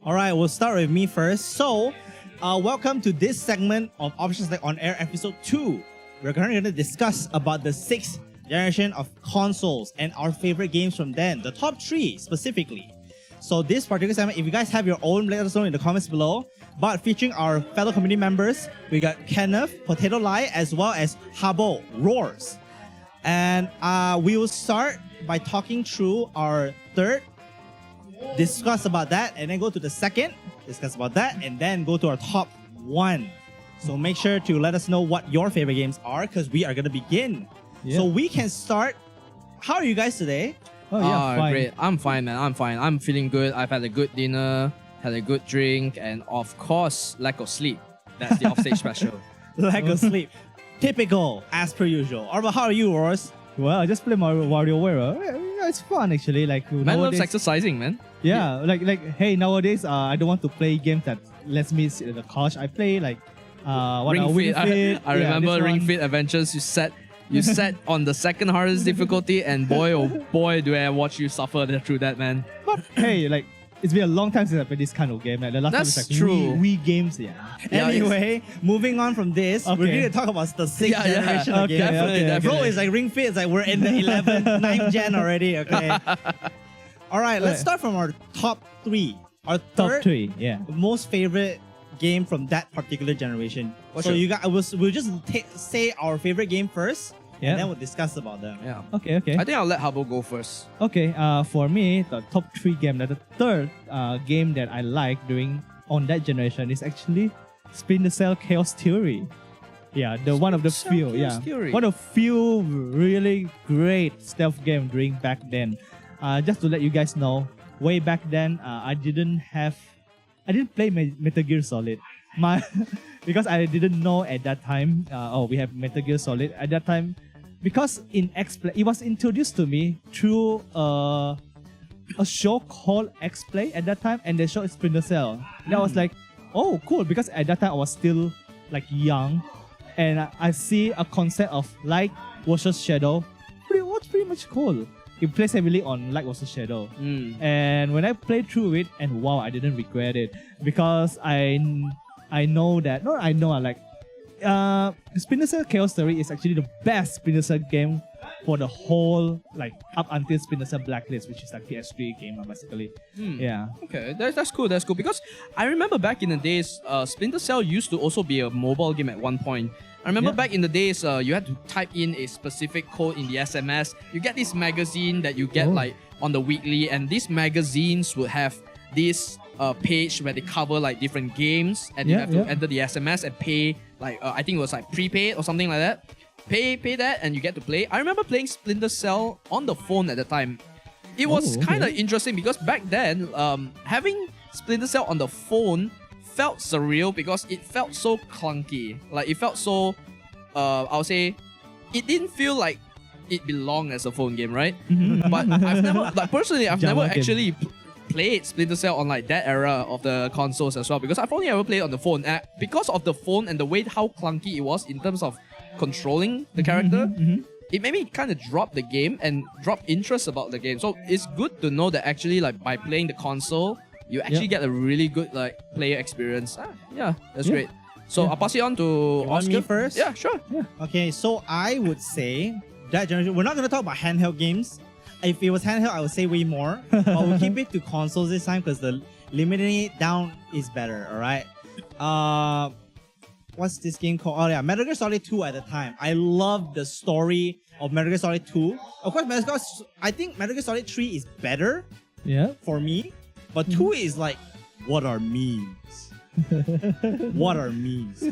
All right, we'll start with me first. So, welcome to this segment of OffstageMY On Air episode 2. We're currently going to discuss about the 6th generation of consoles and our favorite games from then, the top 3 specifically. So this particular segment, if you guys have your own, let us know in the comments below. But featuring our fellow community members, we got Kenneth, Potato Lai, as well as Habo, Roars. And we will start by talking through our third, discuss about that, and then go to the second, discuss about that, and then go to our top 1. So make sure to let us know what your favorite games are, because we are going to begin. Yeah. So we can start. How are you guys today? Oh yeah, fine. Great. I'm fine, man. I'm fine. I'm feeling good. I've had a good dinner, had a good drink, and of course, lack of sleep. That's the offstage special. Lack of sleep. Typical, as per usual. Or how are you, Ross? Well, I just play Wario Ware. It's fun actually. Like man loves exercising, man. Yeah, like hey, nowadays I don't want to play games that lets me sit on the couch. I play like Ring Fit. I remember Ring Fit Adventures. You sat on the second hardest difficulty, and boy oh boy do I watch you suffer through that, man. But hey, like it's been a long time since I played this kind of game. Like the last That's time was like true. Wii games, yeah. Anyway, moving on from this, we're going to talk about the 6th generation of games. Definitely. Bro, it's like Ring Fit. It's like we're in the 11th, 9th gen already. Okay. All right, let's start from our top 3. Our third top 3, yeah. most favorite game from that particular generation. So you guys, we'll just say our favorite game first. Yeah. And then we'll discuss about them. Yeah. Okay. I think I'll let Habo go first. Okay. For me, the top 3 game, the third game that I like on that generation is actually Splinter Cell Chaos Theory. Yeah, one of the few really great stealth game during back then. Just to let you guys know, way back then, I didn't play Metal Gear Solid. Because I didn't know at that time. We have Metal Gear Solid at that time. Because in X-Play, it was introduced to me through a show called X-Play at that time, and the show is Splinter Cell. And I was like, oh, cool, because at that time I was still like young, and I see a concept of light versus shadow. Pretty much cool. It plays heavily on light versus shadow. And when I played through it, and wow, I didn't regret it, because I know that, Splinter Cell Chaos Theory is actually the best Splinter Cell game for the whole, like, up until Splinter Cell Blacklist, which is like PS3 game, basically. Yeah. Okay, that's cool, because I remember back in the days, Splinter Cell used to also be a mobile game at one point. I remember back in the days, you had to type in a specific code in the SMS. You get this magazine that you get like on the weekly, and these magazines would have this page where they cover like different games, and you have to enter the SMS and pay like I think it was like prepaid or something like that. Pay that, and you get to play. I remember playing Splinter Cell on the phone at the time. It was kind of interesting because back then, having Splinter Cell on the phone felt surreal because it felt so clunky. Like it felt so, I'll say, it didn't feel like it belonged as a phone game, right? But I've never, like personally, I've never actually played Splinter Cell on like that era of the consoles as well, because I've only ever played on the phone. Because of the phone and the way how clunky it was in terms of controlling the character, it made me kind of drop the game and drop interest about the game. So it's good to know that actually, like, by playing the console, you actually get a really good like player experience. That's great. So I'll pass it on to Oscar. Me first? Yeah, sure. Yeah. Okay, so I would say that generation, we're not going to talk about handheld games. If it was handheld, I would say way more. But we'll keep it to consoles this time because the limiting it down is better, alright? What's this game called? Oh yeah, Metal Gear Solid 2 at the time. I loved the story of Metal Gear Solid 2. Of course, I think Metal Gear Solid 3 is better for me. But 2 is like, what are memes? What are memes?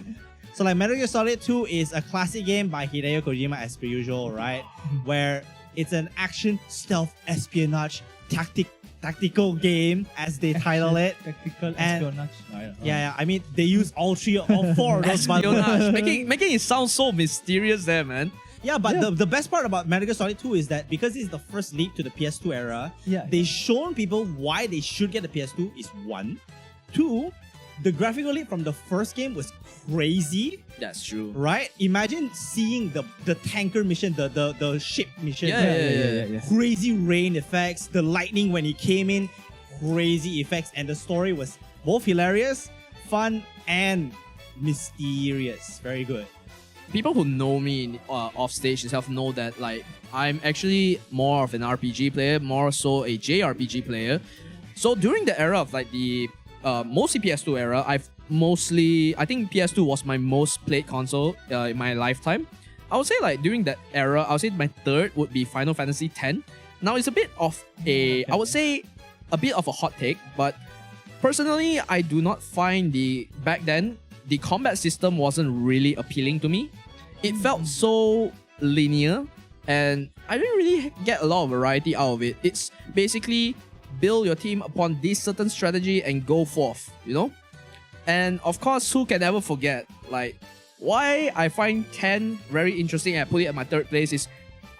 So like Metal Gear Solid 2 is a classic game by Hideo Kojima as per usual, right? Where it's an action, stealth, espionage, tactical game, as they title it. Tactical espionage. Yeah, I mean, they use all 4 of those buttons. making it sound so mysterious there, man. Yeah, but the best part about Metal Gear Solid 2 is that because it's the first leap to the PS2 era, they've shown people why they should get the PS2 is 1. 2, the graphical leap from the first game was crazy. That's true. Right? Imagine seeing the tanker mission, the ship mission. Yeah. Crazy rain effects, the lightning when it came in. crazy effects, and the story was both hilarious, fun, and mysterious. Very good. People who know me in Offstage itself know that like I'm actually more of an RPG player, more so a JRPG player. So during the era of like the mostly PS2 era, I think PS2 was my most played console in my lifetime. I would say like during that era, I would say my third would be Final Fantasy X. Now it's a bit of I would say a bit of a hot take, but personally I do not find back then the combat system wasn't really appealing to me. It felt so linear and I didn't really get a lot of variety out of it. It's basically build your team upon this certain strategy and go forth, you know? And of course, who can ever forget, like, why I find 10 very interesting and I put it at my third place is,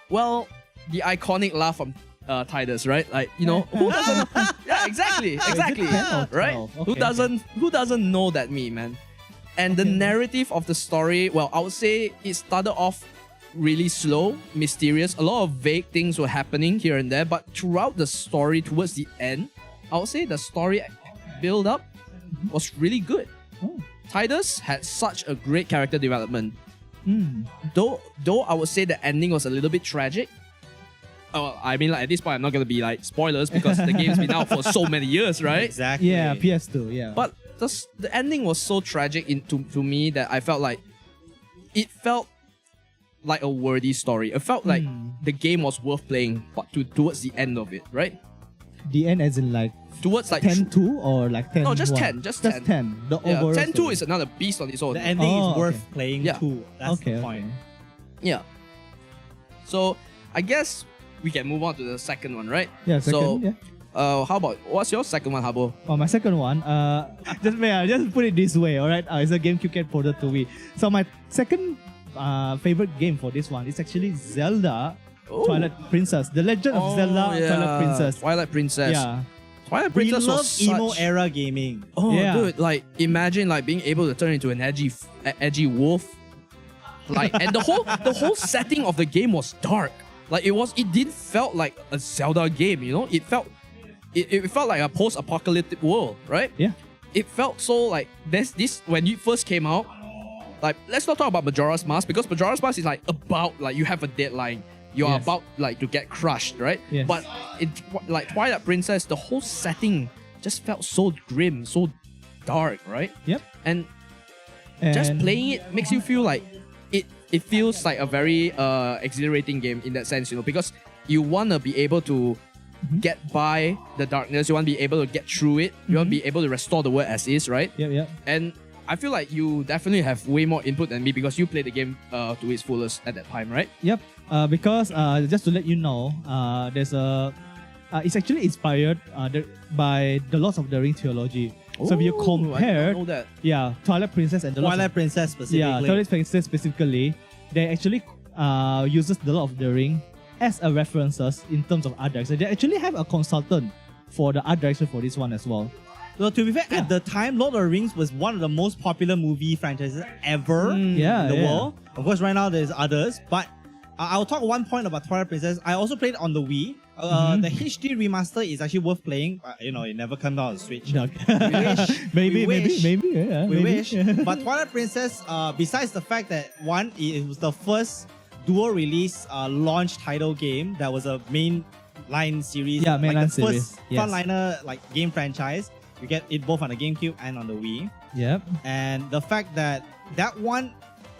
well, the iconic laugh from Tidus, right? Like, you know, who doesn't... Yeah, exactly, right? Okay. Who doesn't know that meme, man? And the narrative of the story, well, I would say it started off really slow, mysterious. A lot of vague things were happening here and there, but throughout the story, towards the end, I would say the story build up was really good. Tidus had such a great character development. Though I would say the ending was a little bit tragic. I mean, like at this point, I'm not gonna be like spoilers because the game's been out for so many years, right? Exactly. Yeah, PS2, yeah. But the ending was so tragic to me that I felt like it felt like a worthy story. It felt like the game was worth playing, but towards the end of it, right? The end as in like Towards like 10-2 or like 10 No, just 10. Just 10. 10. The Yeah, overall 10-2 story. is another beast on its own. The ending is okay. worth playing Yeah. too. That's the point. Yeah. So I guess we can move on to the second one, right? Yeah, second, So yeah. how about what's your second one, Habo? Oh, my second one, just put it this way, alright? It's a GameCube Cat ported to Wii. So my second favorite game for this one is actually Zelda Twilight Princess. The Legend of Zelda Twilight Princess. Twilight Princess. Yeah. Twilight We Princess love was emo such... era gaming. Oh, Yeah. dude! Like, imagine like being able to turn into an edgy wolf. Like, and the whole setting of the game was dark. Like, it didn't felt like a Zelda game. You know, it felt like a post-apocalyptic world, right? Yeah. It felt so like there's this when it first came out. Like, let's not talk about Majora's Mask because Majora's Mask is like about like you have a deadline. You are Yes. about like to get crushed, right? Yes. But like Twilight Princess, the whole setting just felt so grim, so dark, right? Yep. And just playing it makes you feel like it feels like a very exhilarating game in that sense, you know, because you wanna be able to get by the darkness, you wanna be able to get through it, you wanna be able to restore the world as is, right? Yep. And I feel like you definitely have way more input than me because you played the game to its fullest at that time, right? Yep. Because just to let you know, there's a it's actually inspired by the Lords of the Rings trilogy. So if you I compare, didn't know that. yeah, Twilight Princess and the Lords Twilight Princess specifically. Yeah, Twilight Princess specifically, they actually uses the Lord of the Ring as a references in terms of art direction. They actually have a consultant for the art direction for this one as well. So to be fair, at the time, Lord of the Rings was one of the most popular movie franchises ever Yeah, in the yeah. world. Of course, right now there's others, but I'll talk one point about Twilight Princess. I also played it on the Wii. The HD remaster is actually worth playing. You know, it never came out on Switch. maybe. Yeah, We maybe. wish. But Twilight Princess, besides the fact that one, it was the first dual release launch title game that was a main line series. Yeah, mainline the series, first yes. frontliner like game franchise. You get it both on the GameCube and on the Wii. Yep. And the fact that that one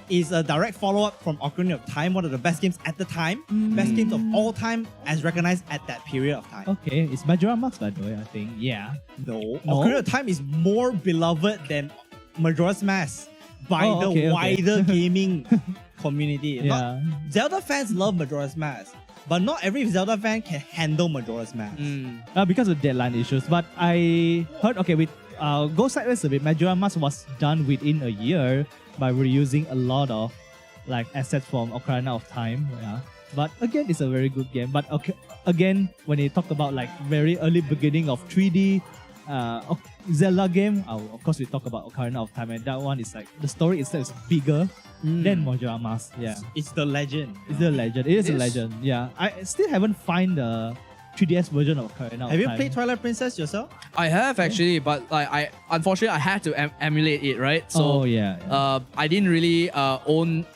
is a direct follow-up from Ocarina of Time, one of the best games at the time, best games of all time as recognized at that period of time. Okay, it's Majora's Mask by the way, I think. Yeah. No, Ocarina of Time is more beloved than Majora's Mask by okay. wider gaming community. Yeah. Zelda fans love Majora's Mask, but not every Zelda fan can handle Majora's Mask. Because of deadline issues. But I heard, okay, with go sideways a bit, Majora's Mask was done within a year by reusing a lot of like assets from Ocarina of Time. Yeah. But again, it's a very good game. But okay, again, when they talk about like very early beginning of 3D Zelda game, of course we talk about Ocarina of Time, and that one is like the story itself is bigger than Majora's Mask. Yeah. It's the legend. It's a legend. It is a legend. Yeah. I still haven't find the 3DS version of Ocarina of Have you Time. played Twilight Princess yourself? I have actually, but like unfortunately I had to emulate it, right? So I didn't really own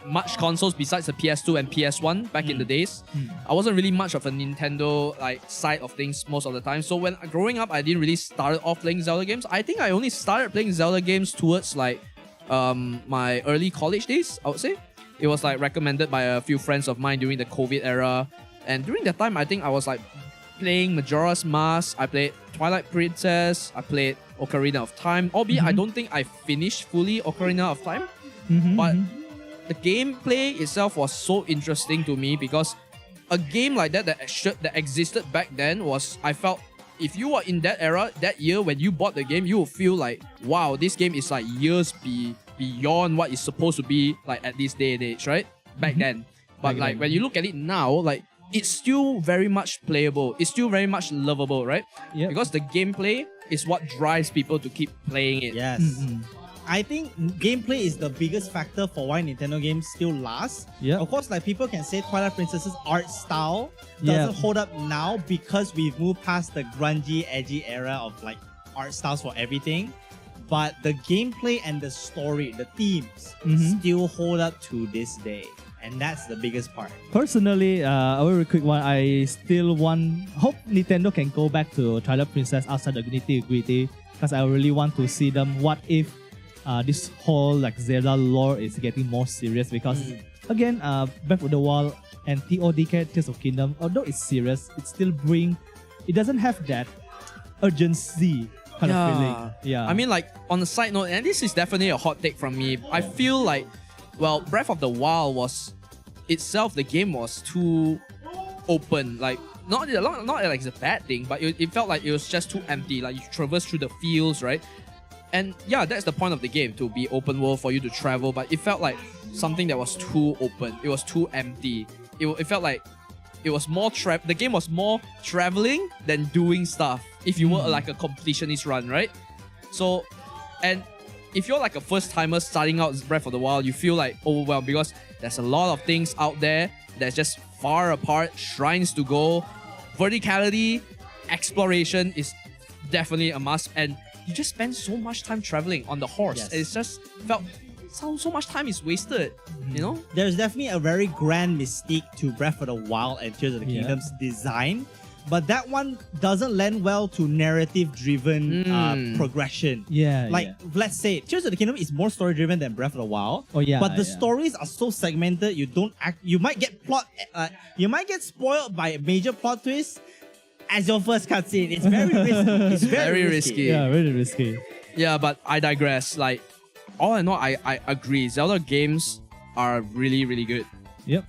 much consoles besides the PS2 and PS1 back in the days. I wasn't really much of a Nintendo like side of things most of the time. So when growing up, I didn't really start off playing Zelda games. I think I only started playing Zelda games towards like my early college days, I would say. It was like recommended by a few friends of mine during the COVID era. And during that time, I think I was like playing Majora's Mask. I played Twilight Princess. I played Ocarina of Time. Albeit I don't think I finished fully Ocarina of Time. But the gameplay itself was so interesting to me because a game like that that existed back then was, I felt, if you were in that era, that year when you bought the game, you would feel like, wow, this game is like years beyond what it's supposed to be like at this day and age, right? Back then. But like when you look at it now, like it's still very much playable. It's still very much lovable, right? Yep. Because the gameplay is what drives people to keep playing it. Yes. I think gameplay is the biggest factor for why Nintendo games still last. Yeah. Of course, like people can say Twilight Princess's art style doesn't hold up now because we've moved past the grungy, edgy era of like art styles for everything. But the gameplay and the story, the themes, still hold up to this day. And that's the biggest part. Personally, a very quick one, I still hope Nintendo can go back to Twilight Princess outside the nitty-gritty, because I really want to see them what if this whole like Zelda lore is getting more serious, because again, Breath of the Wild and TODK, Tears of Kingdom, although it's serious, it doesn't have that urgency kind of feeling. Yeah. I mean, like, on a side note, and this is definitely a hot take from me, I feel like, well, Breath of the Wild was itself, the game was too open. Like, not like it's a bad thing, but it felt like it was just too empty. Like, you traverse through the fields, right? And yeah, that's the point of the game, to be open world for you to travel, but it felt like something that was too open. It was too empty. It felt like it was more the game was more traveling than doing stuff, if you were like a completionist run, right? So, and if you're like a first timer starting out Breath of the Wild, you feel like overwhelmed because there's a lot of things out there that's just far apart, shrines to go, verticality, exploration is definitely a must, and you just spend so much time traveling on the horse. Yes. It's just felt so much time is wasted, you know? There's definitely a very grand mystique to Breath of the Wild and Tears of the Kingdom's design, but that one doesn't lend well to narrative-driven progression. Let's say Tears of the Kingdom is more story-driven than Breath of the Wild. But the stories are so segmented, you might get spoiled by a major plot twist as your first cutscene. It's very risky. It's very risky. Yeah, really risky. Yeah, but I digress. Like, all in all, I agree. Zelda games are really, really good. Yep.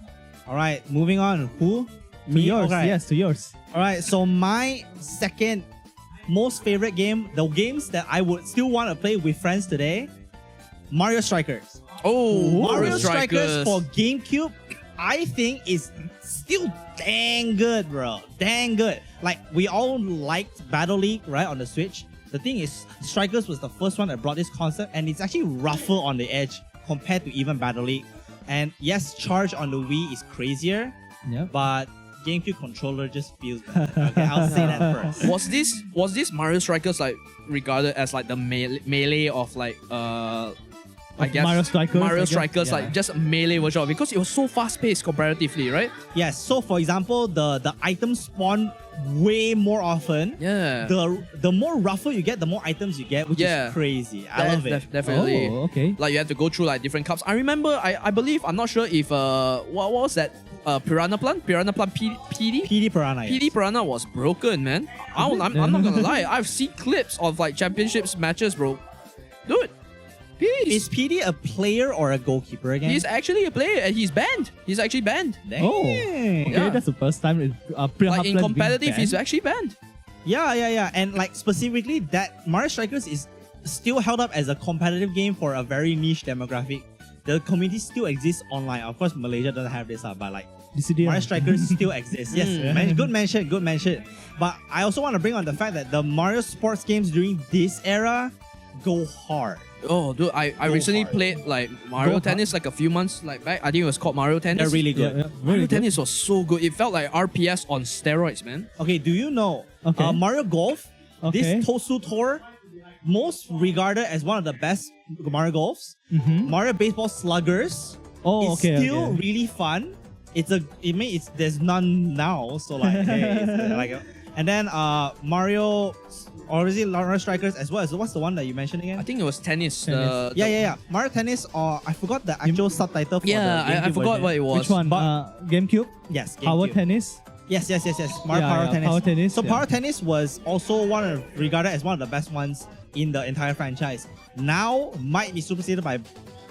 All right, moving on. Who? To yours. Okay. Yes, to yours. All right, so my second most favorite game, the games that I would still want to play with friends today, Mario Strikers. Oh, Mario Strikers for GameCube, I think is still dang good, bro. Dang good. Like, we all liked Battle League, right, on the Switch. The thing is, Strikers was the first one that brought this concept, and it's actually rougher on the edge compared to even Battle League. And yes, Charge on the Wii is crazier, but GameCube controller just feels better. Okay, I'll say that first. Was this Mario Strikers like regarded as like the melee of like I guess Mario Strikers, like just a melee version of it, because it was so fast paced comparatively, right? Yes, so for example, the items spawn way more often. Yeah. The more rougher you get, the more items you get, which is crazy. I love it. Definitely. Oh, okay. Like, you have to go through like different cups. I remember, I believe, I'm not sure if what was that? Piranha Plant PD? PD Piranha. Yes. PD Piranha was broken, man. I'm not gonna lie. I've seen clips of like championships matches, bro. Dude. Is PD a player or a goalkeeper again? He's actually a player and he's banned. He's actually banned. Dang. Oh, okay, Yeah. that's the first time Like, in competitive, he's actually banned. Yeah. And like specifically, that Mario Strikers is still held up as a competitive game for a very niche demographic. The community still exists online. Of course, Malaysia doesn't have this, but like Mario Strikers still exists. Yes, good mention. But I also want to bring on the fact that the Mario sports games during this era, go hard. Oh, dude, I recently hard. played like Mario Go Tennis like a few months like back. I think it was called Mario Tennis. They're really good. Really Mario good. Tennis was so good. It felt like RPS on steroids, man. Okay, do you know Okay. Mario Golf? Okay. This Tosu Tour, most regarded as one of the best Mario Golfs. Mm-hmm. Mario Baseball Sluggers. Oh, It's okay. still okay. really fun. There's none now, so like hey, it's like and then Mario, or is it Mario Strikers as well? So what's the one that you mentioned again? I think it was tennis. Tennis. Yeah. Mario Tennis, or I forgot the actual subtitle for Yeah, the I GameCube forgot version. what it was. Which one? But- GameCube? Yes, Power GameCube. Tennis? Yes. Mario Yeah, Power yeah, Tennis. Power Tennis, So yeah. Power Tennis was also regarded as one of the best ones in the entire franchise. Now might be superseded by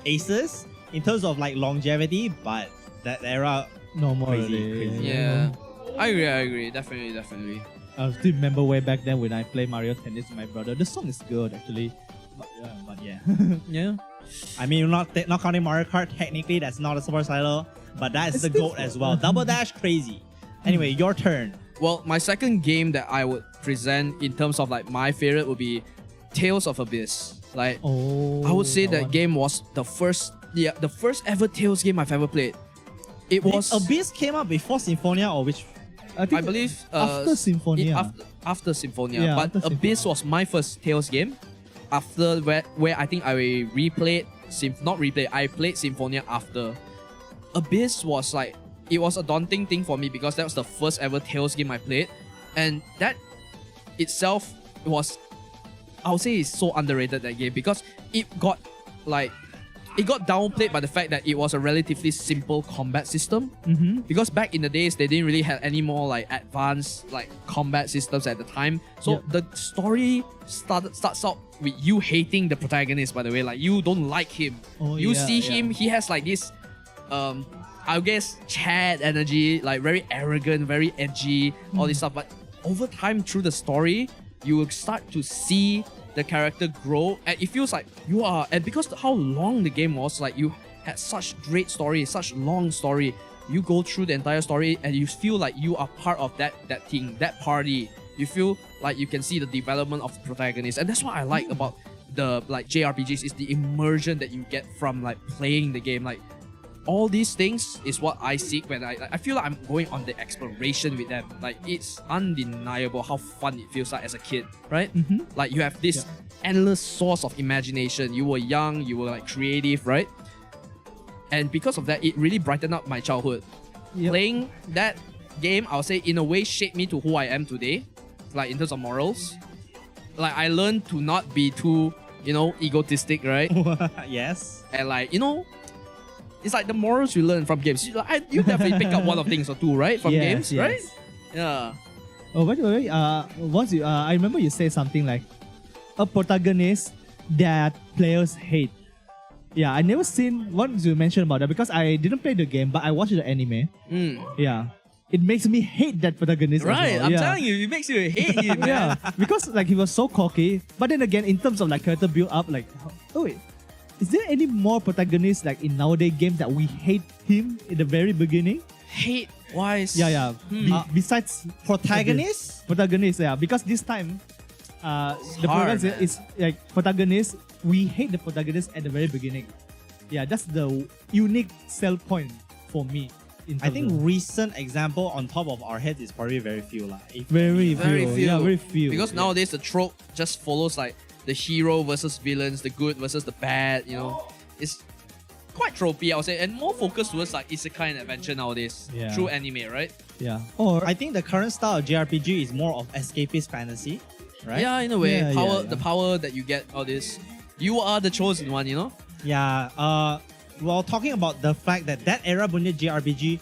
Aces in terms of like longevity, but that era. No more. Crazy, really. crazy. Yeah, I agree. Definitely. I still remember way back then when I played Mario Tennis with my brother. The song is good actually. But yeah. Yeah. I mean, not counting Mario Kart. Technically, that's not a super title, but that is It's the still goat fun. as well. Double Dash, crazy. Anyway, your turn. Well, my second game that I would present in terms of like my favorite would be Tales of Abyss. Like Oh. I would say that one. game was the first ever Tales game I've ever played. It was Abyss came out before Symphonia, or which? I think I believe after Symphonia. After Symphonia, Yeah, but after Abyss Symphonia. was my first Tales game. After where I think I replayed I played Symphonia after. Abyss was like, it was a daunting thing for me because that was the first ever Tales game I played, and that itself was, I would say, it's so underrated, that game, because it got downplayed by the fact that it was a relatively simple combat system. Mm-hmm. Because back in the days, they didn't really have any more like advanced like combat systems at the time. So Yep. the story starts out with you hating the protagonist. By the way, like you don't like him. Oh, You yeah, see yeah. him, he has like this, I guess, Chad energy, like very arrogant, very edgy, all this stuff. But over time, through the story, you will start to see the character grow, and it feels like you are. And because how long the game was, like you had such great story, such long story. You go through the entire story, and you feel like you are part of that thing, that party. You feel like you can see the development of the protagonist, and that's what I like about the like JRPGs, is the immersion that you get from like playing the game. Like all these things is what I seek when I feel like I'm going on the exploration with them. Like it's undeniable how fun it feels like as a kid, right? Mm-hmm. Like you have this endless source of imagination. You were young, you were like creative, right? And because of that, it really brightened up my childhood. Yep. Playing that game, I would say, in a way, shaped me to who I am today. Like in terms of morals, like I learned to not be too, egotistic, right? Yes. And like, it's like the morals you learn from games. You definitely pick up one of things or two, right? From Yes, games, yes. right? Yeah. Oh, by the way, once you, I remember you say something like a protagonist that players hate. Yeah, I never seen once you mentioned about that because I didn't play the game, but I watched the anime. Yeah, it makes me hate that protagonist. as Right, well. I'm yeah. telling you, it makes you hate him, man. Yeah, because like he was so cocky. But then again, in terms of like character build up, like, oh wait, is there any more protagonists like in nowadays games that we hate him in the very beginning? Hate wise. Yeah. Besides Protagonist? protagonist, yeah, because this time, the hard, protagonist man. is like protagonist. We hate the protagonist at the very beginning. Yeah, that's the unique sell point for me. I think recent example on top of our heads is probably very few. very Very few. Yeah, very few. Because nowadays the trope just follows like the hero versus villains, the good versus the bad, It's quite tropey, I would say, and more focused towards like isekai and adventure nowadays. Yeah. Through anime, right? Yeah. Or I think the current style of JRPG is more of escapist fantasy, right? Yeah, in a way. Yeah, power yeah. The power that you get, all this. You are the chosen one, Yeah. Well, talking about the fact that era Bunye JRPG,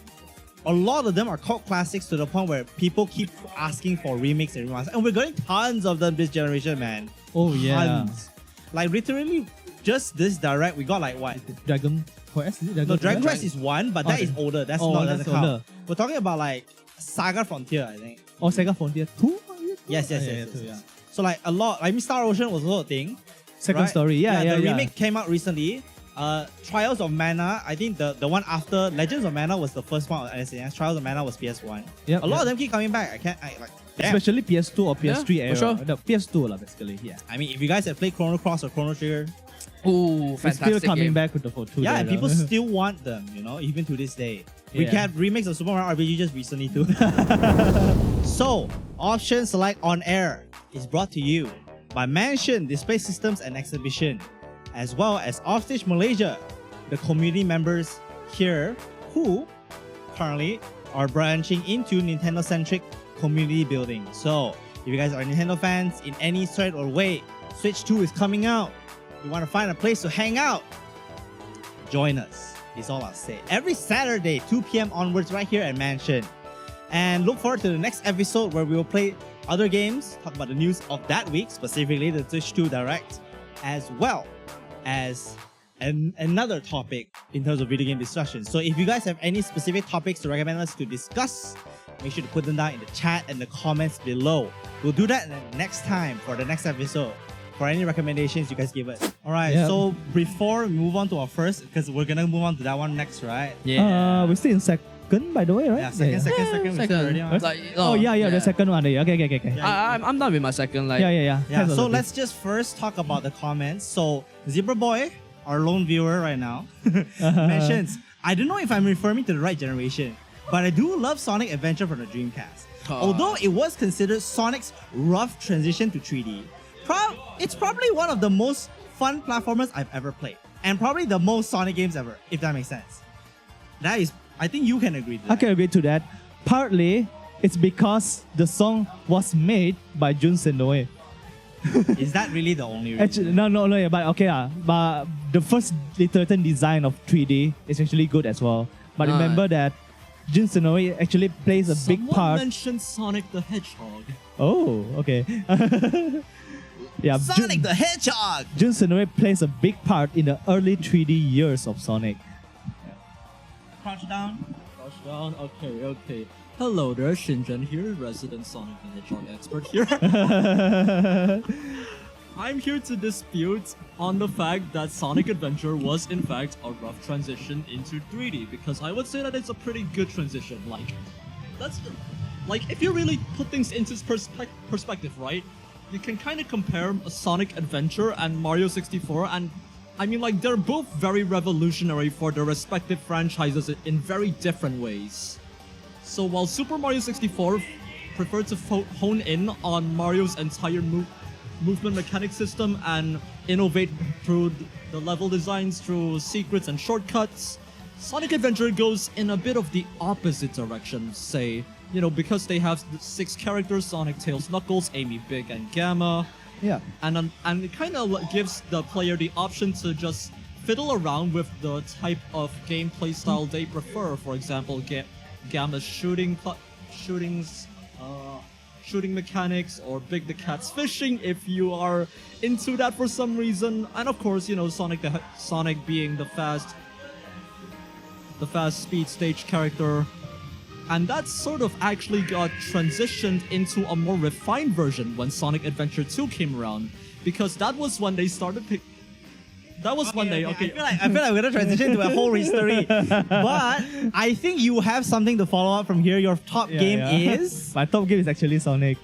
a lot of them are cult classics to the point where people keep asking for remakes and remakes, and we're getting tons of them this generation, man. oh yeah, Tons. Like literally, just this direct, we got like what? Dragon Quest. Is it No, Dragon Quest is one, but that is older. That's Oh, not that's doesn't count. older. We're talking about like Saga Frontier, I think. Oh, Sega Frontier 2? Yes. two, yeah. So like a lot. I mean, Star Ocean was also a thing. Second right? story. Yeah. The remake came out recently. Trials of Mana, I think the one after Legends of Mana was the first one on SNES. Trials of Mana was PS1. Yep, A lot yep. of them keep coming back. especially PS2 or PS3 Yeah, era. for sure. The PS2 lah, basically. Yeah. I mean, if you guys have played Chrono Cross or Chrono Trigger, Ooh, It's fantastic still coming game. back with the for 2 yeah, day, and lah. people still want them, even to this day. We Yeah. had remakes of Super Mario RPG just recently too. So, Option Select On Air is brought to you by Manxeon Display Systems and Exhibition, as well as Offstage Malaysia, the community members here who currently are branching into Nintendo-centric community building. So, if you guys are Nintendo fans in any sort or way, Switch 2 is coming out. You want to find a place to hang out? Join us. Is all I'll say. Every Saturday, 2 p.m. onwards, right here at Manxeon. And look forward to the next episode where we will play other games, talk about the news of that week, specifically the Switch 2 Direct, as well as another topic in terms of video game discussion. So if you guys have any specific topics to recommend us to discuss, make sure to put them down in the chat and the comments below. We'll do that next time for the next episode. For any recommendations you guys give us. Alright, Yeah. so before we move on to our first, because we're gonna move on to that one next, right? Yeah. We're still in second, by the way, right? Yeah, second. Second. we're still already on. Like, Oh, yeah, the second one. Yeah, okay. Yeah. I'm done with my second. Like, Yeah, Thanks a so lot. let's just first talk about the comments. So, Zebra Boy, our lone viewer right now, mentions, I don't know if I'm referring to the right generation, but I do love Sonic Adventure from the Dreamcast. Although it was considered Sonic's rough transition to 3D, it's probably one of the most fun platformers I've ever played. And probably the most Sonic games ever, if that makes sense. That is, I think you can agree to that. I can agree to that. Partly, it's because the song was made by Jun Senoue. Is that really the only reason? Actually, no, but okay, but the first iterated design of 3D is actually good as well. But remember that Jun Senoue actually plays a big part. mentioned Sonic the Hedgehog. Oh, okay. Yeah, Sonic the Hedgehog! Jun Senoue plays a big part in the early 3D years of Sonic. Crouch down. Crouch down. Okay. Hello there, Shinjan here, resident Sonic the Hedgehog expert here. I'm here to dispute on the fact that Sonic Adventure was in fact a rough transition into 3D, because I would say that it's a pretty good transition. If you really put things into perspective, right? You can kind of compare a Sonic Adventure and Mario 64, and I mean, like, they're both very revolutionary for their respective franchises in very different ways. So while Super Mario 64 preferred to hone in on Mario's entire movement mechanic system and innovate through the level designs through secrets and shortcuts, Sonic Adventure goes in a bit of the opposite direction, say, because they have the 6 characters, Sonic, Tails, Knuckles, Amy, Big, and Gamma. Yeah. And it kind of gives the player the option to just fiddle around with the type of gameplay style they prefer. For example, Gamma's shooting mechanics, or Big the Cat's fishing if you are into that for some reason. And of course, Sonic being the fast speed stage character. And that sort of actually got transitioned into a more refined version when Sonic Adventure 2 came around, because that was when they started I feel like we're gonna transition to a whole history, but I think you have something to follow up from here. Your top game is My top game is actually Sonic.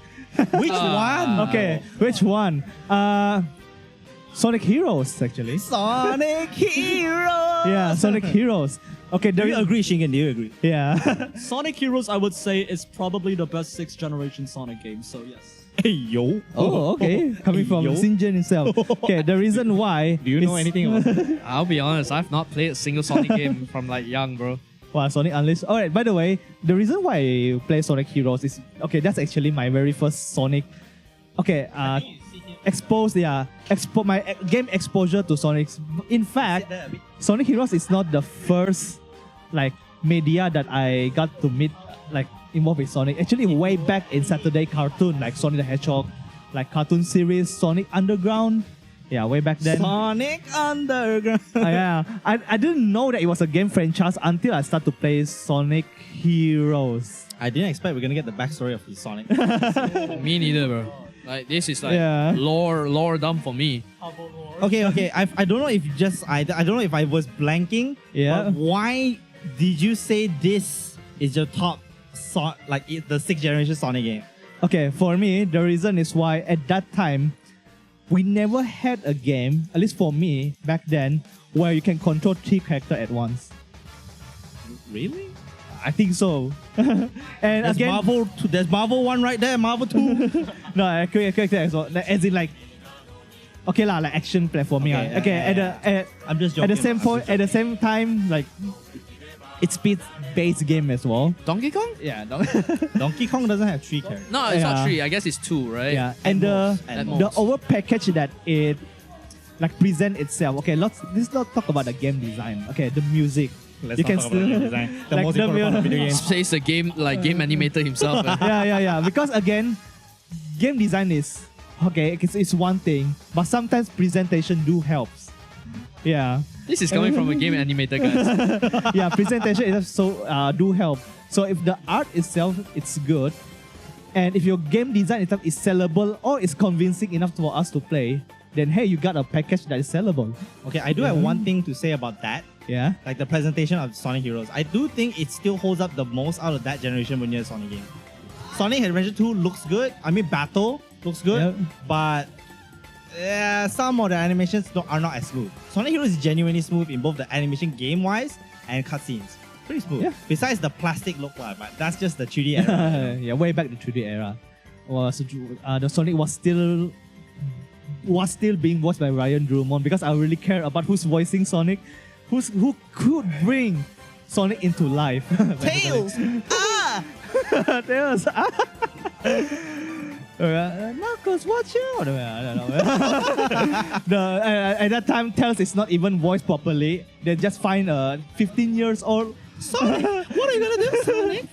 which one? Okay, which one? Sonic Heroes, actually. Sonic Heroes. Yeah, Sonic Heroes. Okay, Do you agree, Shingen? Do you agree? Yeah. Sonic Heroes, I would say, is probably the best 6th generation Sonic game, so yes. Hey yo. Oh, okay. Coming from Yo. Sinjin himself. Okay, the reason why. Do you know anything about that? I'll be honest, I've not played a single Sonic game from like young, bro. Wow, Sonic Unleashed. Alright, by the way, the reason why I play Sonic Heroes is, okay, that's actually my very first Sonic. Okay, my game exposure to Sonic. In fact, Sonic Heroes is not the first media that I got to meet involved with Sonic. Actually, way back in Saturday cartoon, like Sonic the Hedgehog, cartoon series, Sonic Underground. Yeah, way back then. Sonic Underground. Yeah, I didn't know that it was a game franchise until I started to play Sonic Heroes. I didn't expect we're gonna get the backstory of Sonic. Me neither, bro. Like, this is like Yeah. lore dump for me. Okay. I don't know if I don't know if I was blanking. Yeah. But why did you say this is your top the 6th generation Sonic game? Okay, for me, the reason is why at that time, we never had a game, at least for me, back then, where you can control 3 characters at once. Really? I think so. And There's again, Marvel. There's Marvel 1 right there. Marvel 2. no, as well. Like, as in like, okay lah, like action platforming. I'm just At joking. the same point, at the same time, like, it's speed-based game as well. Donkey Kong? Yeah, Donkey Kong doesn't have 3 characters. No, it's not Yeah. 3. I guess it's 2, right? yeah. And the At most. over package that it like present itself. Okay, let's not talk about the game design. Okay, the music. Let's you not can talk about the game design. The like most the important part of mu- video games. Says the game game animator himself. yeah. Because again, game design is okay. It's one thing, but sometimes presentation do helps. Yeah, This is coming from a game animator, guys. yeah. Presentation is so do help. So if the art itself it's good, and if your game design itself is sellable or is convincing enough for us to play, then hey, you got a package that is sellable. Okay, I do have one thing to say about that. Yeah. Like the presentation of Sonic Heroes. I do think it still holds up the most out of that generation when you're a Sonic game. Sonic Adventure 2 looks good. I mean, Battle looks good. Yep. But some of the animations are not as smooth. Sonic Heroes is genuinely smooth in both the animation game-wise and cutscenes. Pretty smooth. Yeah. Besides the plastic look, but that's just the 3D era. Yeah, way back the 3D era. The Sonic was still being voiced by Ryan Drummond because I really care about who's voicing Sonic, who could bring Sonic into life. Tails! Ah! Tails! Knuckles, watch out! I don't know. At that time, Tails is not even voiced properly. They just find a 15 years old. Sonic, what are you gonna do, Sonic?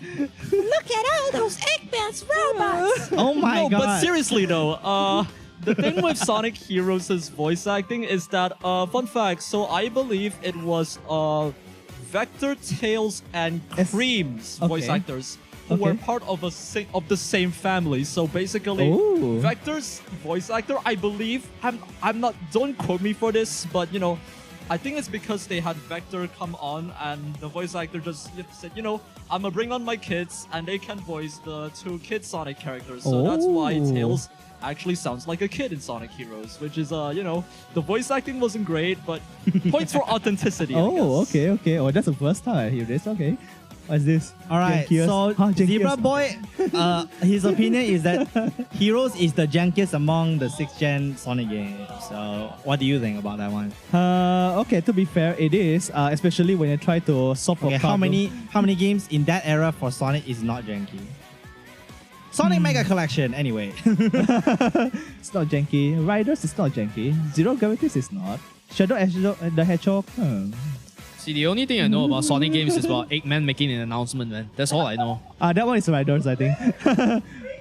Look at all those Eggman's robots! Oh my no, god. but seriously though, the thing with Sonic Heroes' voice acting is that, fun fact, so I believe it was Vector, Tails, and Cream's voice Okay. actors who were part of the same family. So basically, Ooh. Vector's voice actor, I believe, I'm not, don't quote me for this, but you know, I think it's because they had Vector come on and the voice actor just said, you know, I'm gonna bring on my kids and they can voice the 2 kid Sonic characters. So that's why Oh. Tails actually sounds like a kid in Sonic Heroes, which is, you know, the voice acting wasn't great, but points for authenticity. I Oh, guess. okay. Oh, that's the first time I hear this. Okay. What's this? All right, Jankiest? so Huh, jankiest. Zebra Boy, his opinion is that Heroes is the jankiest among the 6th gen Sonic games. So, what do you think about that one? Okay, to be fair, it is, especially when you try to solve for Okay, how problem. many games in that era for Sonic is not janky? Sonic Mega Collection, anyway. It's not janky. Riders is not janky. Zero Gravities is not. Shadow the Hedgehog. See, the only thing I know about Sonic games is about Eggman making an announcement, man. That's all I know. That one is Riders, I think.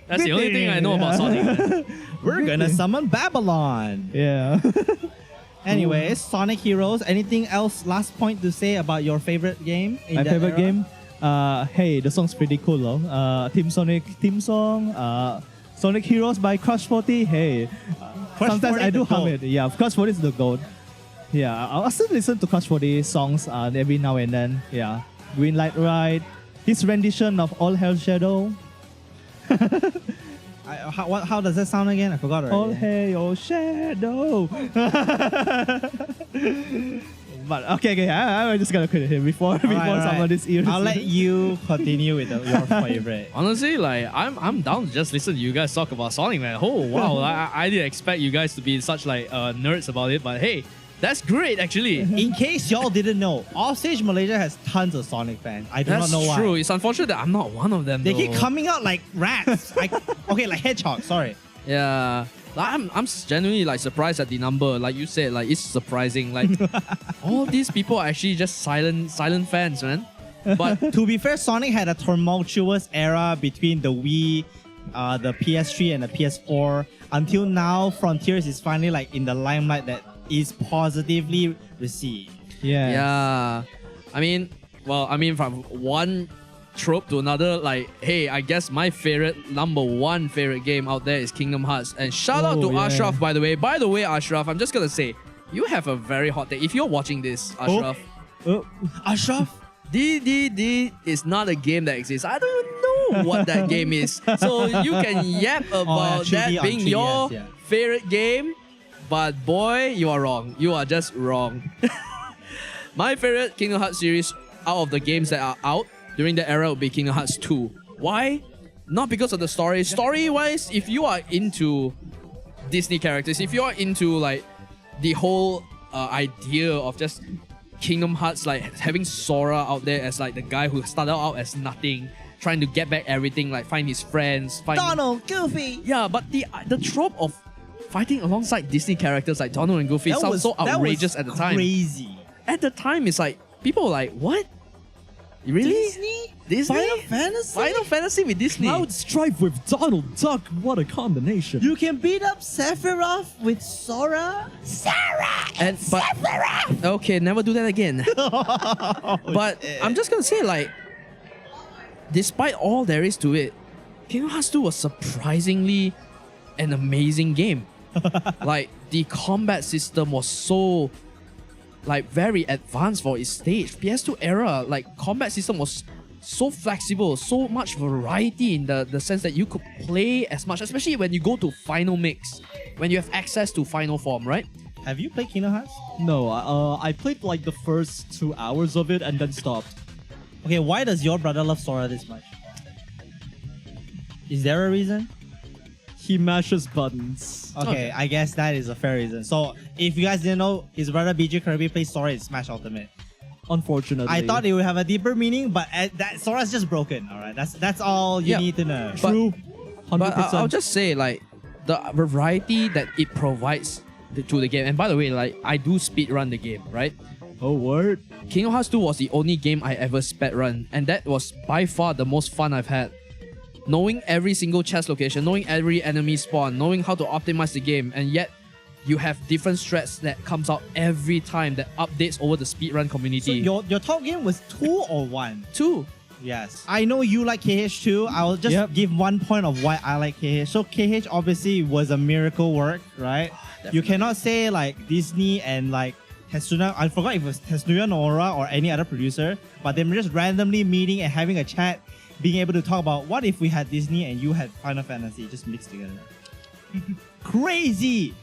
That's the only thing I know about Sonic, man. We're gonna summon Babylon. Yeah. Anyways, Sonic Heroes. Anything else? Last point to say about your favorite game? In My that favorite era? game. Hey, the song's pretty cool, though. Team Sonic theme song. Sonic Heroes by Crush 40. Hey, Crush sometimes 40 I do the hum goat. it. Yeah, Crush 40 is the gold. Yeah, I'll still listen to Crush 40 songs every now and then. Yeah, Green Light Ride. His rendition of All Hell Shadow. How does that sound again? I forgot already. All Hail Shadow. But okay, I'm just gonna quit it here before some of this ears. I'll let you continue with your favorite. Honestly, like I'm down to just listen to you guys talk about Sonic, man. Oh wow, I didn't expect you guys to be such like nerds about it, but hey, that's great actually. In case y'all didn't know, Offstage Malaysia has tons of Sonic fans. I do That's not know why. true. It's unfortunate that I'm not one of them. They though. keep coming out like rats. Okay, like hedgehogs. Sorry. Yeah. Like, I'm genuinely like surprised at the number. Like you said, like it's surprising. Like all these people are actually just silent fans, man. But To be fair, Sonic had a tumultuous era between the Wii, the PS3, and the PS4. Until now, Frontiers is finally like in the limelight that is positively received. Yeah. yeah, I mean from one trope to another, like, hey, I guess my number one favorite game out there is Kingdom Hearts. And shout out to yeah. Ashraf, by the way. By the way, Ashraf, I'm just gonna say, you have a very hot take. If you're watching this, Ashraf, Oh, Ashraf? DDD is not a game that exists. I don't even know know what that game is. So you can yap about that on being 3DS, your yeah. favorite game, but boy, you are wrong. You are just wrong. My favorite Kingdom Hearts series out of the games that are out during the era would be Kingdom Hearts 2. Why? Not because of the story. Story-wise, if you are into Disney characters, if you are into like the whole idea of just Kingdom Hearts, like having Sora out there as like the guy who started out as nothing, trying to get back everything, like find his friends, find Donald, Goofy. Yeah, but the trope of fighting alongside Disney characters like Donald and Goofy sounds so outrageous at the time. Crazy. At the time, it's like people were like, "What? Really? Disney? Final Fantasy? Final Fantasy with Disney? Cloud Strife with Donald Duck. What a combination. You can beat up Sephiroth with Sora? Okay, never do that again." But I'm just gonna say, like, despite all there is to it, Kingdom Hearts 2 was surprisingly an amazing game. Like, the combat system was so, like, very advanced for its stage. PS2 era, like, combat system was so flexible, so much variety in the sense that you could play as much, especially when you go to Final Mix, when you have access to Final Form, right? Have you played Kingdom Hearts? No, I played like the first 2 hours of it and then stopped. Okay, why does your brother love Sora this much? Is there a reason? He mashes buttons. Okay, I guess that is a fair reason. So, if you guys didn't know, his brother BJ Kirby plays Sora in Smash Ultimate. Unfortunately. I thought it would have a deeper meaning, but that Sora's just broken. All right, that's all you Yeah. need to know. True. 100%. But I'll just say, like, the variety that it provides to the game. And by the way, like, I do speedrun the game, right? Oh, word. Kingdom Hearts 2 was the only game I ever speedrun, and that was by far the most fun I've had. Knowing every single chest location, knowing every enemy spawn, knowing how to optimize the game, and yet you have different strats that comes out every time that updates over the speedrun So community. your top game was 2 or 1? 2. Yes. I know you like KH too. I'll just give 1 point of why I like KH. So KH obviously was a miracle work, right? You cannot say like Disney and like Tetsuya, I forgot if it was Tetsuya Nora or any other producer, but them just randomly meeting and having a chat, being able to talk about what if we had Disney and you had Final Fantasy just mixed together. Crazy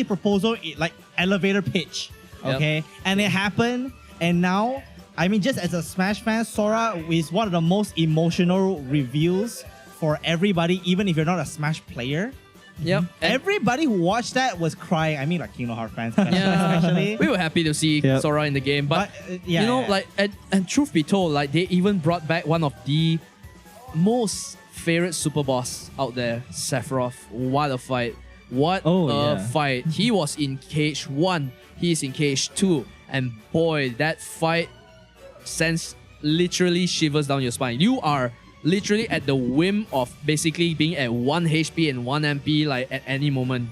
proposal, like elevator pitch. Okay, and it happened, and now, I mean, just as a Smash fan, Sora is one of the most emotional reveals for everybody, even if you're not a Smash player. Yep. Everybody who watched that was crying. I mean, like Kingdom Hearts fans, Yeah. especially. We were happy to see Yep. Sora in the game, but yeah, you know, yeah. like, and truth be told, like, they even brought back one of the most favorite super boss out there, Sephiroth. What a fight! What a fight! He was in KH1, he's in KH2, and boy, that fight sends literally shivers down your spine. You are literally at the whim of basically being at 1 HP and 1 MP like at any moment,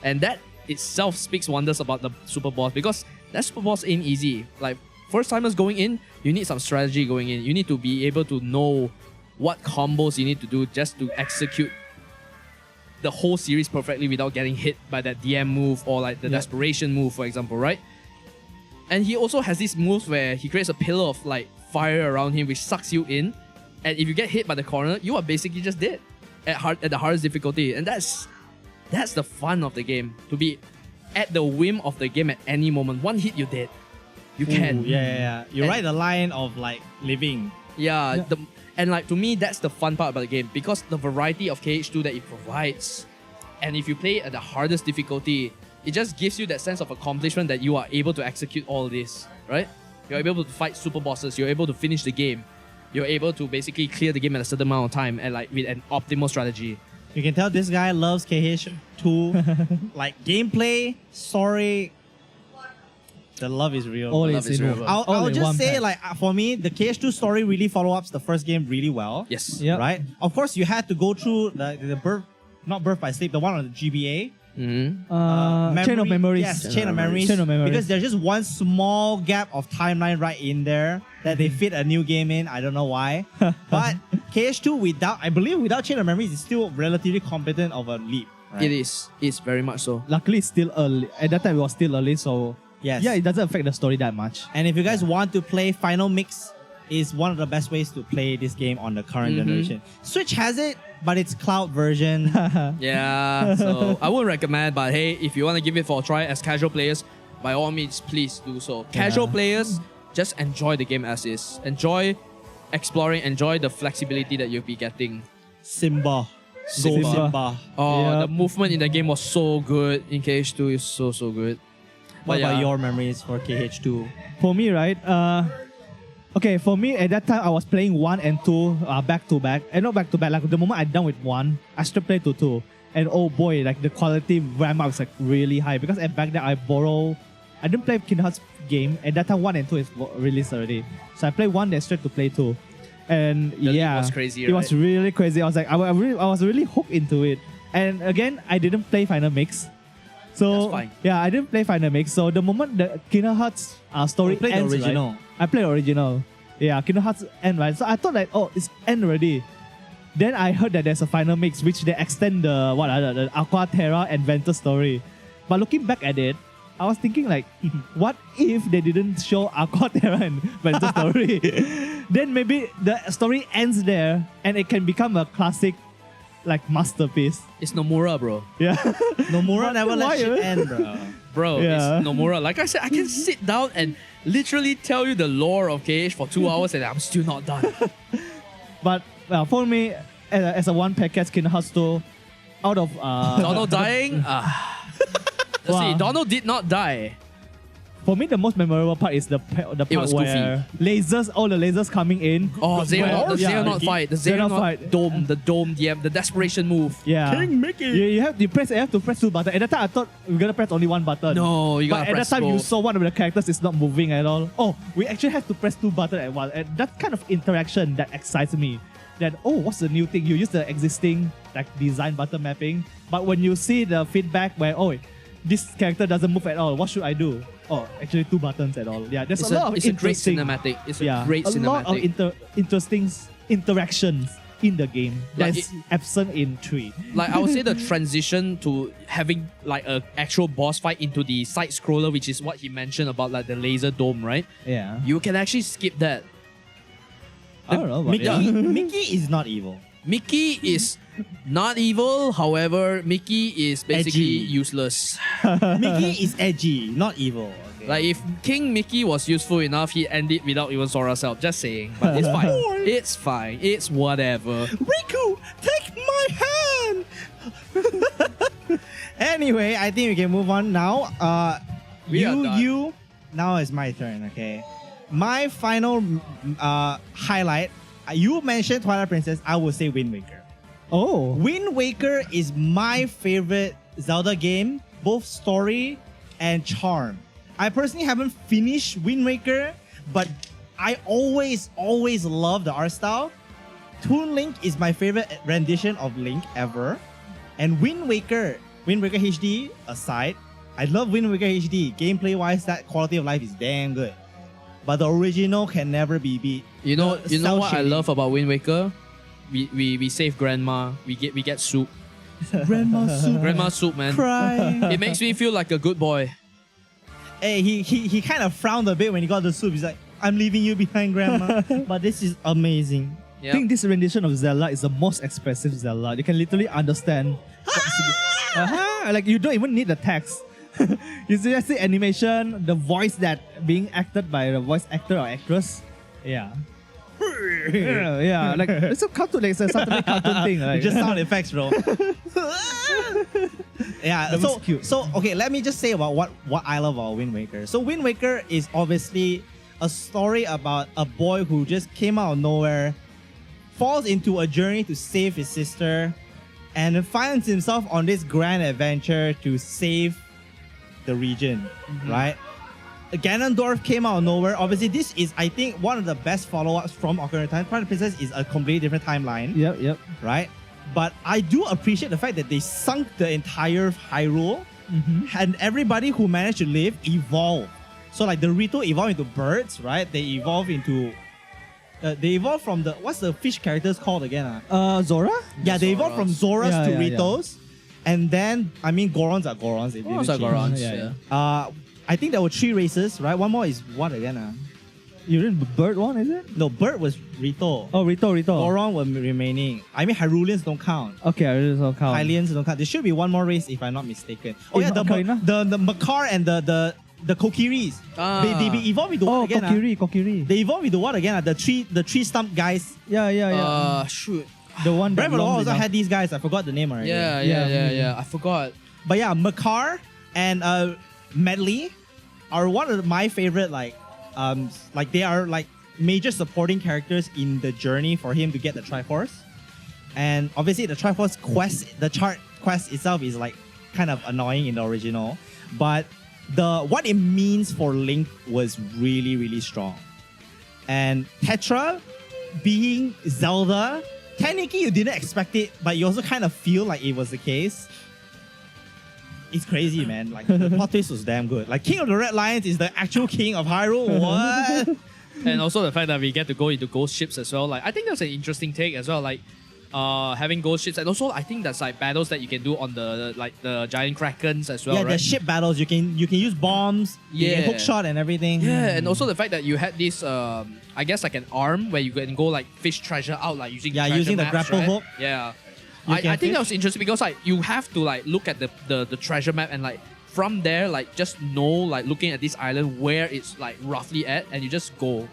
and that itself speaks wonders about the super boss, because that super boss ain't easy. Like, first timers going in, you need some strategy going in. You need to be able to know what combos you need to do just to execute the whole series perfectly without getting hit by that DM move or like the desperation move, for example, right? And he also has these moves where he creates a pillar of like fire around him which sucks you in, and if you get hit by the corner, you are basically just dead at the hardest difficulty. And that's the fun of the game, to be at the whim of the game at any moment. One hit, you're dead. You can. Yeah. You ride the line of like living. Yeah. And like, to me, that's the fun part about the game, because the variety of KH2 that it provides, and if you play at the hardest difficulty, it just gives you that sense of accomplishment that you are able to execute all this, right? You're able to fight super bosses, you're able to finish the game, you're able to basically clear the game at a certain amount of time and like with an optimal strategy. You can tell this guy loves KH2. Like gameplay, story. The love is real. All Love is is in real. one. I'll All in just one say, pack. like, for me, the KH2 story really follow-ups the first game really well. Yes. Yep. Right? Of course, you had to go through the birth, not birth by sleep, the one on the GBA. Mm-hmm. Chain of memories. Yes, chain of memories. Chain of memories. Because there's just one small gap of timeline right in there that they fit a new game in. I don't know why. But KH2 I believe without chain of memories is still relatively competent of a leap. Right? It is. It's very much so. Luckily, it's still early. At that time, it was still early, so Yes. yeah, it doesn't affect the story that much. And if you guys want to play Final Mix is one of the best ways to play this game on the current generation. Switch has it, but it's cloud version. Yeah, so I wouldn't recommend, but hey, if you want to give it for a try as casual players, by all means, please do so. Casual players, just enjoy the game as is. Enjoy exploring, enjoy the flexibility that you'll be getting. Simba. Simba. Go Simba. Oh, the movement in the game was so good in KH2 is so good. What But about yeah. your memories for KH2? For me, right? Okay, for me at that time I was playing 1 and 2 back to back, and not back to back. Like the moment I'm done with 1, I still play to 2, and oh boy, like the quality ramp up is like really high because back then I didn't play Kingdom Hearts game. At that time 1 and 2 is released already, so I played 1 then straight to play 2, and league was crazy, it was right? really crazy. I was like I was really hooked into it, and again I didn't play Final Mix. So That's fine. yeah, I didn't play Final Mix. So the moment the Kingdom Hearts story You played the ends, original. right? I played original. Yeah, Kingdom Hearts end, right? So I thought like, oh, it's end already. Then I heard that there's a Final Mix which they extend the Aqua Terra Adventure story. But looking back at it, I was thinking like, what if they didn't show Aqua Terra Adventure story? Then maybe the story ends there and it can become a classic like masterpiece. It's Nomura, bro. Yeah. Nomura never let why, shit eh? end, bro. Bro, Yeah. it's Nomura. Like I said, I can sit down and literally tell you the lore of KH for 2 hours and I'm still not done. But for me, as a one package Kingdom Hearts 2, out of Donald dying? Let's Wow. see, Donald did not die. for me the most memorable part is the part was where all the lasers coming in. Oh, Where- the yeah, Xehanort fight. The Xehanort Xehanort fight. dome, the desperation move. Yeah. King Mickey. You have to press 2 buttons. At that time I thought we were gonna press only 1 button. No, you But gotta at that press time you both. saw one of the characters is not moving at all. Oh, we actually have to press 2 buttons at once. And that kind of interaction that excites me. That what's the new thing? You use the existing like design button mapping, but when you see the feedback where this character doesn't move at all, what should I do? Oh, actually 2 buttons at all. Yeah, there's It's a lot of it's a great interesting cinematic. It's a yeah, great a lot of cinematic. interesting interactions in the game Like that's absent in 3. Like I would say the transition to having like a actual boss fight into the side scroller, which is what he mentioned about like the laser dome, right? Yeah. You can actually skip that. I don't know about Mickey, it. Mickey is not evil. Mickey is not evil, however, Mickey is basically Edgy. useless. Mickey is edgy, not evil. Okay. Like if King Mickey was useful enough, he'd end it without even Sora's help. Just saying. But it's fine. It's fine. It's whatever. Riku, take my hand. Anyway, I think we can move on now. We are done. Now it's my turn. Okay, my final highlight. You mentioned Twilight Princess. I would say Wind Waker. Oh. Wind Waker is my favorite Zelda game, both story and charm. I personally haven't finished Wind Waker, but I always love the art style. Toon Link is my favorite rendition of Link ever. And Wind Waker HD aside, I love Wind Waker HD. Gameplay wise, that quality of life is damn good. But the original can never be beat. You know The what I cel-shading. love about Wind Waker? We save grandma. We get soup. Grandma Soup Grandma soup, man. cry. It makes me feel like a good boy. Hey, he kind of frowned a bit when he got the soup. He's like, I'm leaving you behind, Grandma. But this is amazing. I think this rendition of Zelda is the most expressive Zelda. You can literally understand. Like you don't even need the text. You just see animation, the voice that being acted by the voice actor or actress. Yeah. Yeah, like it's a cartoon, like it's a Saturday cartoon thing. Like. Just sound effects, bro. Yeah, That was cute. So okay, let me just say about what I love about Wind Waker. So Wind Waker is obviously a story about a boy who just came out of nowhere, falls into a journey to save his sister, and finds himself on this grand adventure to save the region, right? Ganondorf came out of nowhere. Obviously, this is, I think, one of the best follow-ups from Ocarina of Time. Twilight Princess is a completely different timeline, Yep. right? But I do appreciate the fact that they sunk the entire Hyrule, and everybody who managed to live evolved. So like the Rito evolved into birds, right? They evolve into... they evolved from the... What's the fish characters called again? Zora? Yeah, they evolved from Zoras Yeah, to yeah, yeah. Ritos. And then, I mean, Gorons are Gorons. Gorons are Gorons, Yeah, yeah. I think there were 3 races, right? One more is what again? You did the bird one, is it? No, Bird was Rito. Oh, Rito. Goron were remaining. I mean, Hyruleans don't count. Okay, I really don't count. Hylians don't count. There should be one more race if I'm not mistaken. Oh Is yeah, the Makar and the Kokiris. They evolve into what again? Kokiri. They evolve into what again? The tree stump guys. Yeah. Shoot. The one Breath that of the Wild long also enough. had these guys. I forgot the name already. Yeah. I forgot. But yeah, Makar and Medley are one of my favorite like they are like major supporting characters in the journey for him to get the Triforce. And obviously the Triforce quest, the chart quest itself is like kind of annoying in the original, but what it means for Link was really, really strong. And Tetra being Zelda, technically you didn't expect it, but you also kind of feel like it was the case. It's crazy, man. Like the plot twist was damn good. Like King of the Red Lions is the actual king of Hyrule. What? And also the fact that we get to go into ghost ships as well. Like I think that's an interesting take as well. Like having ghost ships, and also I think there's like battles that you can do on the giant krakens as well. Yeah, right? the ship battles. You can use bombs. You can hook shot and everything. Yeah, and also the fact that you had this I guess like an arm where you can go like fish treasure out like using using the maps, grapple right? hook. Yeah. You can I think that fish. was interesting because like you have to like look at the treasure map and like from there like just know like looking at this island where it's like roughly at and you just go.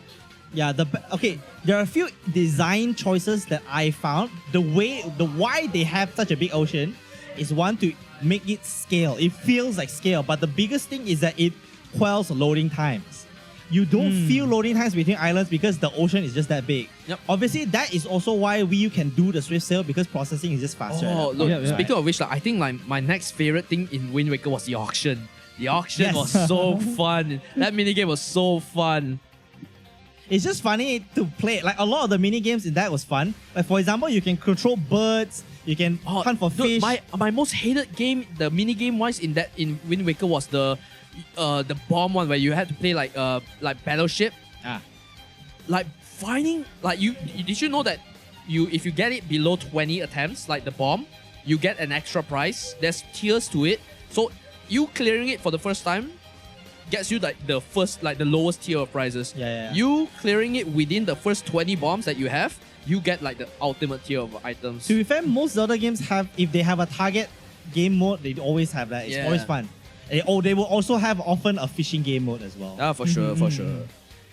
Yeah, there are a few design choices that I found. The why they have such a big ocean is one to make it scale. It feels like scale, but the biggest thing is that it quells loading times. You don't feel loading times between islands because the ocean is just that big. Yep. Obviously, that is also why Wii U can do the Swift Sail because processing is just faster. Oh, look, Yeah. speaking of which, like, I think like my next favorite thing in Wind Waker was the auction. The auction Yes. was so fun. That minigame was so fun. It's just funny to play. Like a lot of the mini games in that was fun. Like for example, you can control birds. You can hunt for dude, fish. my most hated game, the mini game wise in Wind Waker was the bomb one where you had to play like Battleship. Like finding like did you know that if you get it below 20 attempts like the bomb, you get an extra prize. There's tiers to it. So you clearing it for the first time gets you like the lowest tier of prizes. Yeah. You clearing it within the first 20 bombs that you have, you get like the ultimate tier of items. To be fair, most Zelda games if they have a target game mode, they always have that. It's Yeah. always fun. They will also have often a fishing game mode as well. For sure.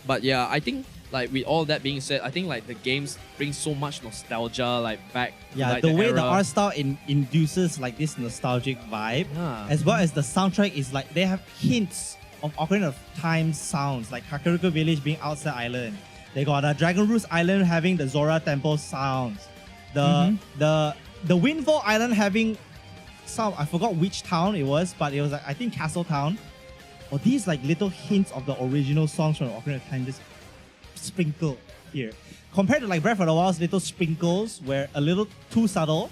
But yeah, I think like with all that being said, I think like the games bring so much nostalgia like back. Yeah, like, the way the era. art style induces like this nostalgic vibe, Yeah. as well as the soundtrack is like they have hints of Ocarina of Time sounds, like Kakariko Village being outside island. They got Dragon Roost Island having the Zora Temple sounds. The Windfall Island having some, I forgot which town it was, but it was like, I think Castle Town. Or these like little hints of the original songs from Ocarina of Time just sprinkled here. Compared to like Breath of the Wild's little sprinkles were a little too subtle,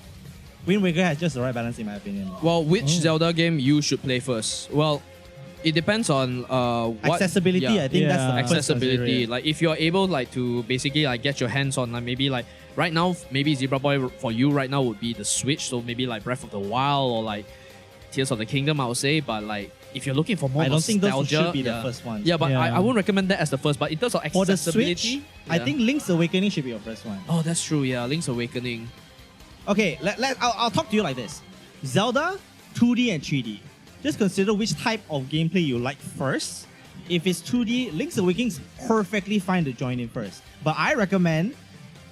Wind Waker has just the right balance in my opinion. Well, which Zelda game you should play first? Well, it depends on what Accessibility, yeah. I think that's the first accessibility. consideration. Like if you're able like to basically like get your hands on like maybe like right now maybe Zebra Boy for you right now would be the Switch, so maybe like Breath of the Wild or like Tears of the Kingdom I would say, but like if you're looking for more I don't think those nostalgia, should be the yeah. first ones. Yeah, but Yeah. I won't recommend that as the first. But in terms of For the accessibility, Switch, I yeah. think Link's Awakening should be your first one. Oh, that's true. Yeah, Link's Awakening. Okay, I'll talk to you like this. Zelda, 2D and 3D. Just consider which type of gameplay you like first. If it's 2D, Link's Awakening is perfectly fine to join in first. But I recommend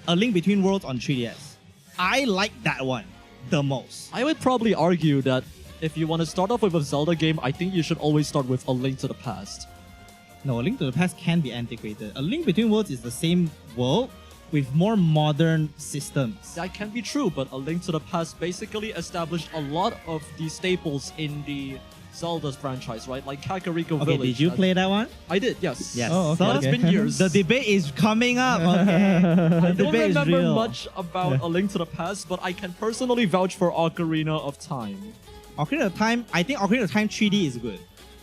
A Link Between Worlds on 3DS. I like that one the most. I would probably argue that if you want to start off with a Zelda game, I think you should always start with A Link to the Past. No, A Link to the Past can be antiquated. A Link Between Worlds is the same world with more modern systems. That can be true, but A Link to the Past basically established a lot of the staples in the Zelda's franchise, right? Like Kakariko Okay, Village. did you play that one? I did, yes. Yes. Oh, okay, So But it's been years. the debate is coming up. Okay. I The don't debate is remember real. much about A Link to the Past, but I can personally vouch for Ocarina of Time. Ocarina of Time, I think Ocarina of Time 3D is good.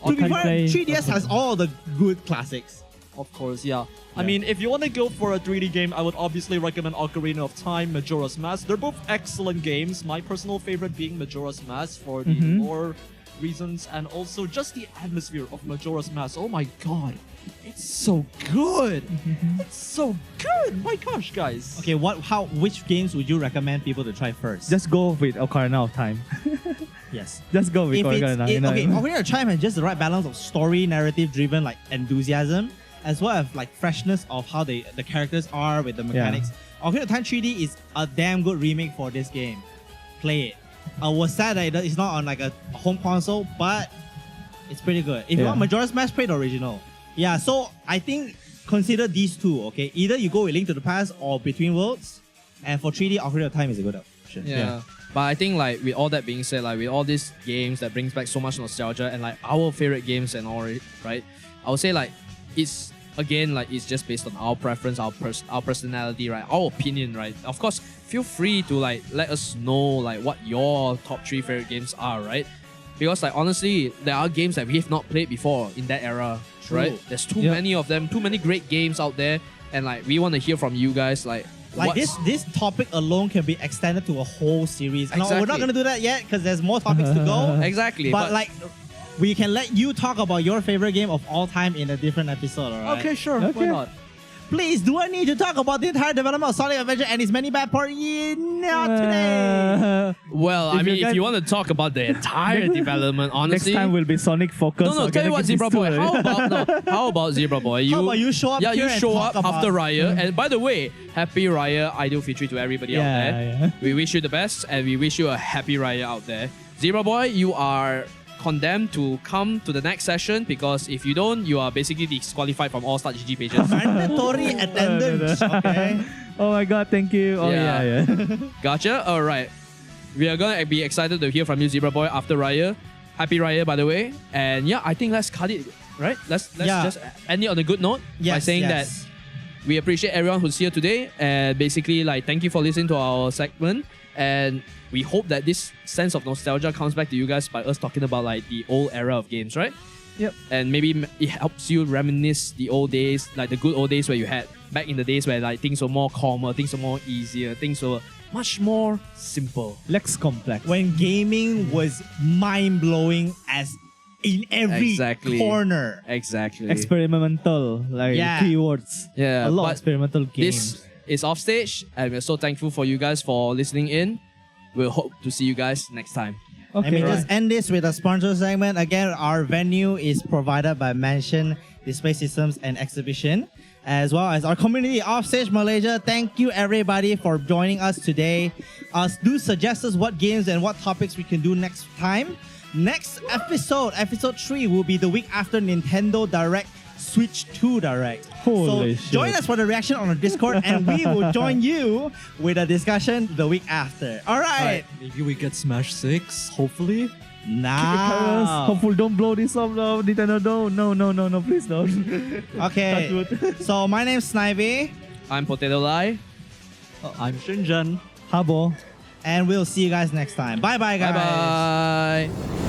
To be Can't fair, play 3DS has all the good classics. Of course, yeah. I mean, if you want to go for a 3D game, I would obviously recommend Ocarina of Time, Majora's Mask. They're both excellent games. My personal favorite being Majora's Mask for the lore reasons, and also just the atmosphere of Majora's Mask. Oh my god, it's so good! It's so good! My gosh, guys. Okay, which games would you recommend people to try first? Just go with Ocarina of Time. yes. Just go with If it's, Ocarina. okay, Ocarina of Time has just the right balance of story, narrative-driven like enthusiasm, as well as like freshness of how the characters are with the mechanics. Ocarina of Time 3D is a damn good remake for this game. Play it. I was sad that it's not on like a home console, but it's pretty good. If you want Majora's Mask, play the original. Yeah, so I think consider these two, okay? Either you go with Link to the Past or Between Worlds, and for 3D, Ocarina of Time is a good option. Yeah. But I think like with all that being said, like with all these games that brings back so much nostalgia and like our favorite games and all, right? I would say like it's again like it's just based on our preference, our personality, right? Our opinion, right? Of course, feel free to like let us know like what your top 3 favorite games are, right? Because like honestly, there are games that we have not played before in that era, right? There's too many of them, too many great games out there, and like we want to hear from you guys like this topic alone can be extended to a whole series. Exactly. No, we're not going to do that yet because there's more topics to go. Exactly. But like, we can let you talk about your favorite game of all time in a different episode, alright? Okay, sure. Why not? Please, do I need to talk about the entire development of Sonic Adventure and its many bad parts? Not today. Well, I mean, if you want to talk about the entire development, honestly, Next time will be Sonic focus. no. Tell you what, Zebra Boy. How about Zebra Boy? How about you show up? Yeah, here you and show talk up about- after Raya. And by the way, happy Raya Ideal Fitri to everybody out there. We wish you the best, and we wish you a happy Raya out there. Zebra Boy, you are condemned to come to the next session because if you don't, you are basically disqualified from all Star GG pages. Mandatory attendance. Okay. Oh my god, thank you. Oh Yeah. yeah. Gotcha. All right. We are gonna be excited to hear from you, Zebra Boy, after Raya. Happy Raya, by the way. And yeah, I think let's cut it. Right? Let's just end it on a good note by saying that we appreciate everyone who's here today, and basically like thank you for listening to our segment. And we hope that this sense of nostalgia comes back to you guys by us talking about like the old era of games, right? Yep. And maybe it helps you reminisce the old days, like the good old days where you had back in the days where like things were more calmer, things were more easier, things were much more simple. Less complex. When gaming was mind-blowing as in every Exactly. corner. Exactly. Experimental, like keywords. Yeah, A lot of but experimental games. This is Offstage, and we're so thankful for you guys for listening in. We'll hope to see you guys next time. Let me just end this with a sponsor segment. Again, our venue is provided by Manxeon Display Systems and Exhibition, as well as our community, Offstage Malaysia. Thank you everybody for joining us today. Do suggest us what games and what topics we can do next time. Next episode 3, will be the week after Nintendo Direct, Switch 2 Direct. Holy so shit. join us for the reaction on the Discord, and we will join you with a discussion the week after. All right. Maybe we get Smash 6, hopefully. Now. Hopefully don't blow this up, no, Nintendo, no, please don't. Okay. So my name's Snivy, I'm Potato Lai. I'm Shinjan. Habo. and we'll see you guys next time. Bye bye, guys. Bye bye.